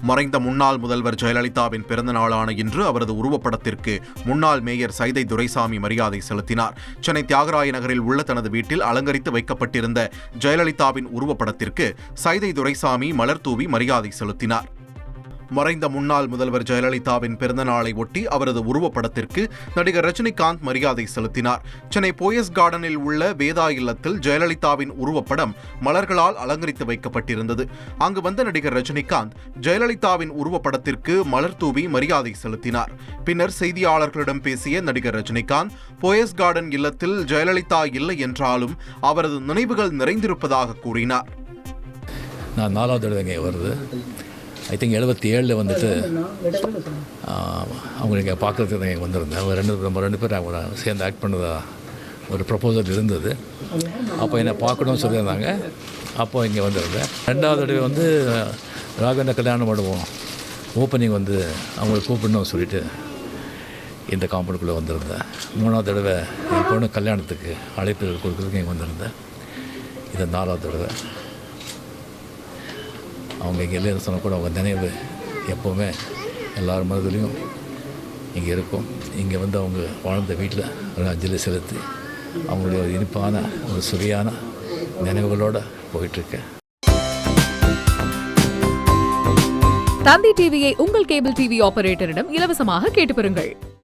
மறைந்த முன்னாள் முதல்வர் ஜெயலலிதாவின் பிறந்த நாளான இன்று அவரது உருவப்படத்திற்கு முன்னாள் மேயர் சைதை துரைசாமி மரியாதை செலுத்தினார். சென்னை தியாகராய நகரில் உள்ள தனது வீட்டில் அலங்கரித்து வைக்கப்பட்டிருந்த ஜெயலலிதாவின் உருவப்படத்திற்கு சைதை துரைசாமி மலர் தூவி மரியாதை செலுத்தினார். மறைந்த முன்னாள் முதல்வர் ஜெயலலிதாவின் பிறந்த நாளை ஒட்டி அவரது உருவப்படத்திற்கு நடிகர் ரஜினிகாந்த் மரியாதை செலுத்தினார். சென்னை போயஸ் கார்டனில் உள்ள வேதா இல்லத்தில் ஜெயலலிதாவின் உருவப்படம் மலர்களால் அலங்கரித்து வைக்கப்பட்டிருந்தது. அங்கு வந்த நடிகர் ரஜினிகாந்த் ஜெயலலிதாவின் உருவப்படத்திற்கு மலர் தூவி மரியாதை செலுத்தினார். பின்னர் செய்தியாளர்களிடம் பேசிய நடிகர் ரஜினிகாந்த், போயஸ் கார்டன் இல்லத்தில் ஜெயலலிதா இல்லை என்றாலும் அவரது நினைவுகள் நிறைந்திருப்பதாக கூறினார். நான் 4வது தடவை வருது. ஐ திங்க் 77 வந்துட்டு அவங்க இங்கே பார்க்குறதுக்கு தான் இங்கே வந்திருந்தேன். ரெண்டு பேர் அவங்க சேர்ந்து ஆக்ட் பண்ணதா ஒரு ப்ரப்போசல் இருந்தது. அப்போ என்னை பார்க்கணும்னு சொல்லியிருந்தாங்க. அப்போ இங்கே வந்திருந்தேன். 2வது தடவை வந்து ராகவேந்திர கல்யாண மண்டபம் ஓப்பனிங் வந்து அவங்களை கூப்பிடணும்னு சொல்லிட்டு இந்த காம்பவுண்டுக்குள்ளே வந்திருந்தேன். 3வது தடவை என் பொண்ணு கல்யாணத்துக்கு அழைப்பு கொடுக்குறதுக்கு இங்கே வந்திருந்தேன். இது 4வது தடவை. அவங்க இங்கே இல்லைன்னு சொன்னால் கூட அவங்க நினைவு எப்போவுமே எல்லார் மனதிலையும் இங்கே இருக்கும். இங்கே வந்து அவங்க வாழ்ந்த வீட்டில் ஒரு அஞ்சலி செலுத்தி அவங்களுடைய ஒரு இனிப்பான ஒரு சுவையான நினைவுகளோடு போயிட்டுருக்கேன். தந்தி டிவியை உங்கள் கேபிள் டிவி ஆபரேட்டரிடம் இலவசமாக கேட்டு பெறுங்கள்.